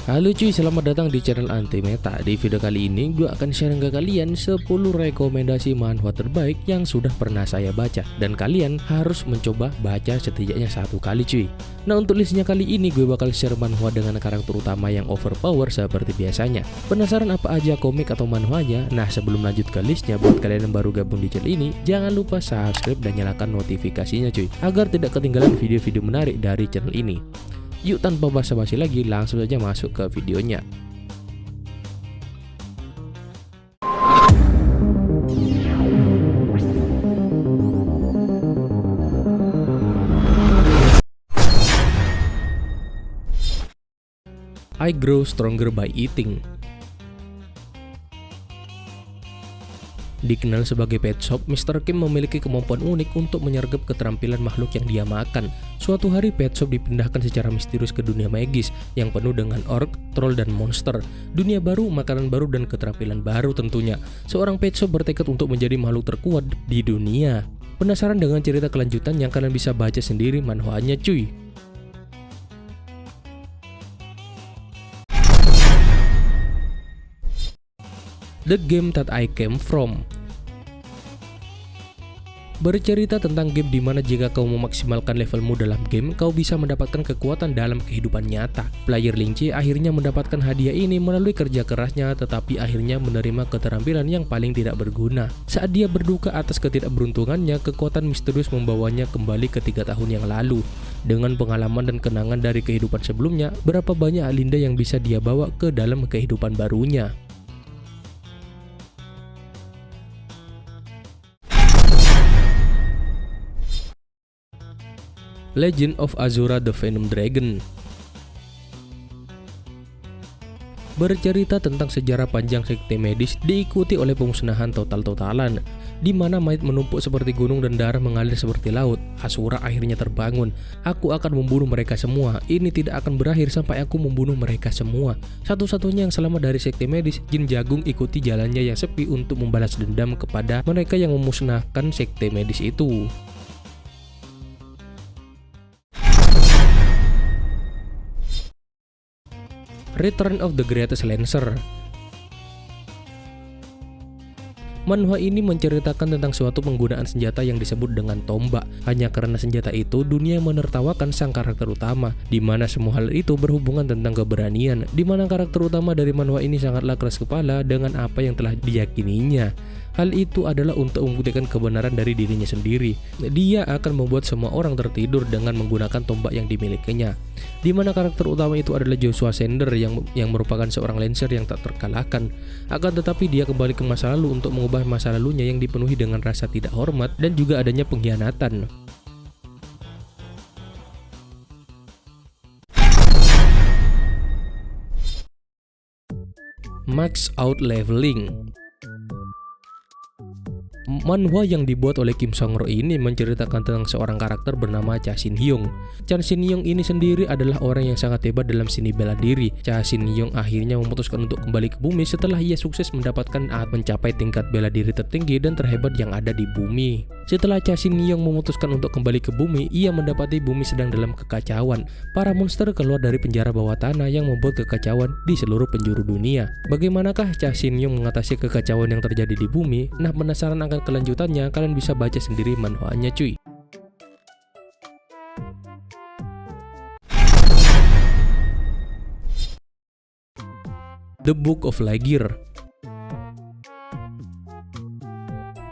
Halo cuy, selamat datang di channel Anti Meta. Di video kali ini gue akan sharing ke kalian 10 rekomendasi manhwa terbaik yang sudah pernah saya baca. Dan kalian harus mencoba baca setidaknya satu kali cuy. Nah, untuk listnya kali ini gue bakal share manhwa dengan karakter utama yang overpower seperti biasanya. Penasaran apa aja komik atau manhwanya? Nah, sebelum lanjut ke listnya, buat kalian yang baru gabung di channel ini, jangan lupa subscribe dan nyalakan notifikasinya cuy, agar tidak ketinggalan video-video menarik dari channel ini. Yuk, tanpa basa-basi lagi, langsung saja masuk ke videonya. I Grow Stronger by Eating. Dikenal sebagai pet shop, Mr. Kim memiliki kemampuan unik untuk menyergap keterampilan makhluk yang dia makan. Suatu hari pet shop dipindahkan secara misterius ke dunia magis yang penuh dengan orc, troll, dan monster. Dunia baru, makanan baru, dan keterampilan baru tentunya. Seorang pet shop bertekad untuk menjadi makhluk terkuat di dunia. Penasaran dengan cerita kelanjutan yang kalian bisa baca sendiri manhwanya cuy. The Game That I Came From. Bercerita tentang game dimana jika kau memaksimalkan levelmu dalam game, kau bisa mendapatkan kekuatan dalam kehidupan nyata. Player Lingchi akhirnya mendapatkan hadiah ini melalui kerja kerasnya, tetapi akhirnya menerima keterampilan yang paling tidak berguna. Saat dia berduka atas ketidakberuntungannya, kekuatan misterius membawanya kembali ke 3 tahun yang lalu. Dengan pengalaman dan kenangan dari kehidupan sebelumnya, berapa banyak Alinda yang bisa dia bawa ke dalam kehidupan barunya. Legend of Azura the Venom Dragon. Bercerita tentang sejarah panjang sekte medis diikuti oleh pemusnahan total-totalan, di mana mayat menumpuk seperti gunung dan darah mengalir seperti laut. Asura akhirnya terbangun. Aku akan membunuh mereka semua. Ini tidak akan berakhir sampai aku membunuh mereka semua. Satu-satunya yang selamat dari sekte medis, Jin Jagung ikuti jalannya yang sepi untuk membalas dendam kepada mereka yang memusnahkan sekte medis itu. Return of the Greatest Lancer. Manhwa ini menceritakan tentang suatu penggunaan senjata yang disebut dengan tombak. Hanya karena senjata itu, dunia menertawakan sang karakter utama, di mana semua hal itu berhubungan tentang keberanian, di mana karakter utama dari manhwa ini sangatlah keras kepala dengan apa yang telah diyakininya. Hal itu adalah untuk membuktikan kebenaran dari dirinya sendiri. Dia akan membuat semua orang tertidur dengan menggunakan tombak yang dimilikinya. Di mana karakter utama itu adalah Joshua Sender yang merupakan seorang lancer yang tak terkalahkan. Akan tetapi dia kembali ke masa lalu untuk mengubah masa lalunya yang dipenuhi dengan rasa tidak hormat dan juga adanya pengkhianatan. Max Out Leveling. Manhwa yang dibuat oleh Kim Song-ro ini menceritakan tentang seorang karakter bernama Cha Shin Hyung. Cha Shin Hyung ini sendiri adalah orang yang sangat hebat dalam seni bela diri. Cha Shin Hyung akhirnya memutuskan untuk kembali ke bumi setelah ia sukses mendapatkan mencapai tingkat bela diri tertinggi dan terhebat yang ada di bumi. Setelah Cha Shin Hyung memutuskan untuk kembali ke bumi, ia mendapati bumi sedang dalam kekacauan. Para monster keluar dari penjara bawah tanah yang membuat kekacauan di seluruh penjuru dunia. Bagaimanakah Cha Shin Hyung mengatasi kekacauan yang terjadi di bumi? Nah, penasaran akan kelanjutannya? Kalian bisa baca sendiri manhwanya cuy. The Book of Lightyear.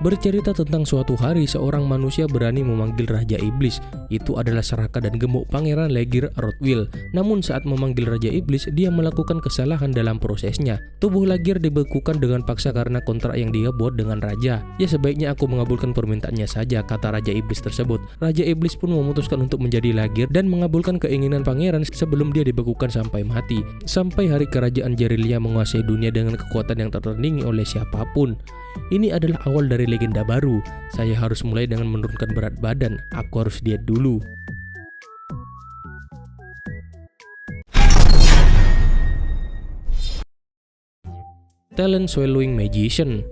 Bercerita tentang suatu hari seorang manusia berani memanggil Raja Iblis. Itu adalah serakah dan gemuk Pangeran Lightyear Rothwell. Namun saat memanggil Raja Iblis, dia melakukan kesalahan dalam prosesnya. Tubuh Lightyear dibekukan dengan paksa karena kontrak yang dia buat dengan Raja. Ya, sebaiknya aku mengabulkan permintaannya saja, kata Raja Iblis tersebut. Raja Iblis pun memutuskan untuk menjadi Lightyear dan mengabulkan keinginan Pangeran sebelum dia dibekukan sampai mati. Sampai hari kerajaan Jerilia menguasai dunia dengan kekuatan yang tak tertandingi oleh siapapun. Ini adalah awal dari legenda baru. Saya harus mulai dengan menurunkan berat badan. Aku harus diet dulu. Talent Swallowing Magician.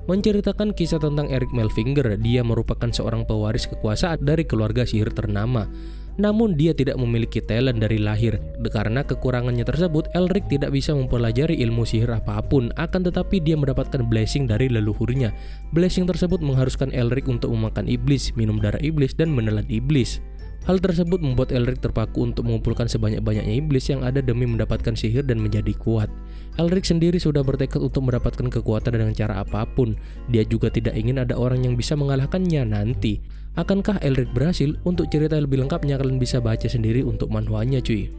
menceritakan kisah tentang Eric Melfinger. Dia merupakan seorang pewaris kekuasaan dari keluarga sihir ternama. namun dia tidak memiliki talent dari lahir. Karena kekurangannya tersebut, Elric tidak bisa mempelajari ilmu sihir apapun, akan tetapi dia mendapatkan blessing dari leluhurnya. Blessing tersebut mengharuskan Elric untuk memakan iblis, minum darah iblis, dan menelan iblis. Hal tersebut membuat Elric terpaku untuk mengumpulkan sebanyak-banyaknya iblis yang ada demi mendapatkan sihir dan menjadi kuat. Elric sendiri sudah bertekad untuk mendapatkan kekuatan dengan cara apapun. Dia juga tidak ingin ada orang yang bisa mengalahkannya nanti. Akankah Elric berhasil? Untuk cerita lebih lengkapnya kalian bisa baca sendiri untuk manhwanya cuy.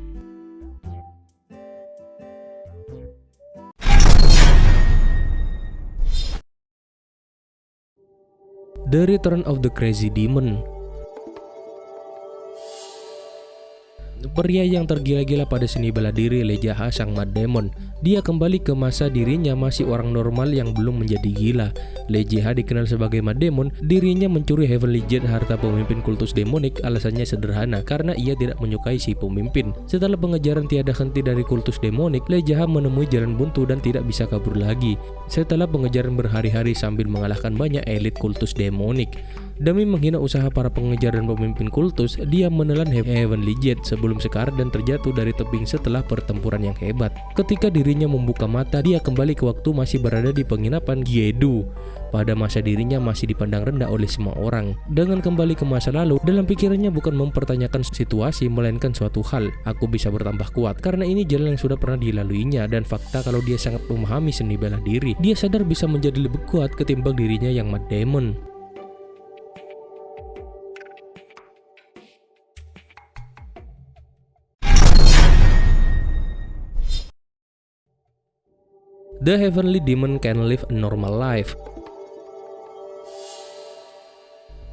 The Return of the Crazy Demon. Pria yang tergila-gila pada seni bela diri Le Jaha sang Mad Demon. Dia kembali ke masa dirinya masih orang normal yang belum menjadi gila. Le Jaha dikenal sebagai Mad Demon. Dirinya mencuri Heavenly Jet, harta pemimpin kultus demonik. Alasannya sederhana, karena ia tidak menyukai si pemimpin. Setelah pengejaran tiada henti dari kultus demonik, Le Jaha menemui jalan buntu dan tidak bisa kabur lagi. Setelah pengejaran berhari-hari sambil mengalahkan banyak elit kultus demonik, demi menghina usaha para pengejar dan pemimpin kultus, dia menelan Heavenly Jet sebelum sekar dan terjatuh dari tebing setelah pertempuran yang hebat. Ketika dirinya membuka mata, dia kembali ke waktu masih berada di penginapan Gyedu. Pada masa dirinya masih dipandang rendah oleh semua orang. Dengan kembali ke masa lalu, dalam pikirannya bukan mempertanyakan situasi, melainkan suatu hal. Aku bisa bertambah kuat karena ini jalan yang sudah pernah dilaluinya, dan fakta kalau dia sangat memahami seni bela diri. Dia sadar bisa menjadi lebih kuat ketimbang dirinya yang Mad Demon. The Heavenly Demon Can Live a Normal Life.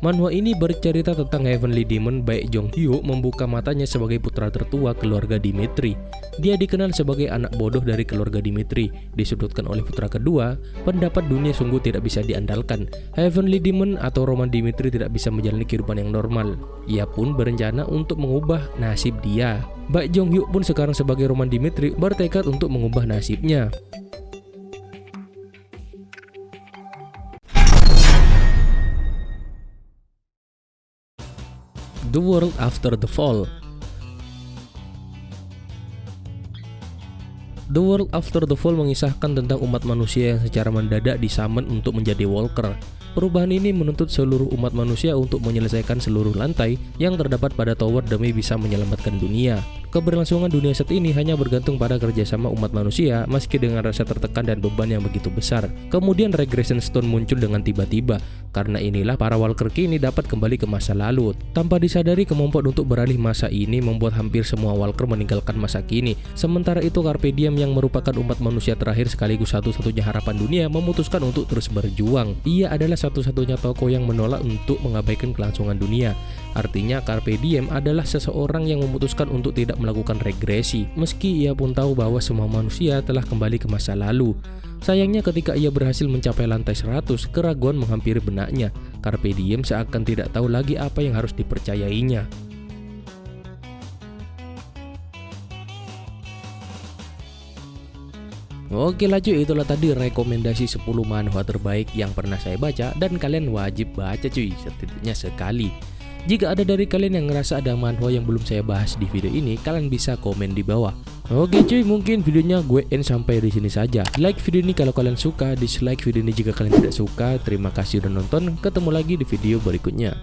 Manhwa ini bercerita tentang Heavenly Demon Baek Jong Hyo membuka matanya sebagai putra tertua keluarga Dimitri. Dia dikenal sebagai anak bodoh dari keluarga Dimitri. Disudutkan oleh putra kedua, pendapat dunia sungguh tidak bisa diandalkan. Heavenly Demon atau Roman Dimitri tidak bisa menjalani kehidupan yang normal. Ia pun berencana untuk mengubah nasib dia. Baek Jong Hyo pun sekarang sebagai Roman Dimitri bertekad untuk mengubah nasibnya. The World After the Fall. The World After the Fall mengisahkan tentang umat manusia yang secara mendadak disummon untuk menjadi walker. Perubahan ini menuntut seluruh umat manusia untuk menyelesaikan seluruh lantai yang terdapat pada tower demi bisa menyelamatkan dunia. Keberlangsungan dunia saat ini hanya bergantung pada kerjasama umat manusia, meski dengan rasa tertekan dan beban yang begitu besar. Kemudian Regression Stone muncul dengan tiba-tiba. Karena inilah para walker kini dapat kembali ke masa lalu. Tanpa disadari, kemampuan untuk beralih masa ini membuat hampir semua walker meninggalkan masa kini. Sementara itu Carpe Diem yang merupakan umat manusia terakhir sekaligus satu-satunya harapan dunia memutuskan untuk terus berjuang. Ia adalah satu-satunya tokoh yang menolak untuk mengabaikan kelangsungan dunia. Artinya Carpe Diem adalah seseorang yang memutuskan untuk tidak melakukan regresi, meski ia pun tahu bahwa semua manusia telah kembali ke masa lalu. Sayangnya ketika ia berhasil mencapai lantai 100, keraguan menghampiri benaknya. Carpe Diem seakan tidak tahu lagi apa yang harus dipercayainya. Oke lanjut, itulah tadi rekomendasi 10 manhwa terbaik yang pernah saya baca, dan kalian wajib baca cuy, setidaknya sekali. Jika ada dari kalian yang ngerasa ada manhwa yang belum saya bahas di video ini, kalian bisa komen di bawah. Oke cuy, mungkin videonya gue end sampai di sini saja. Like video ini kalau kalian suka, dislike video ini jika kalian tidak suka. Terima kasih udah nonton, ketemu lagi di video berikutnya.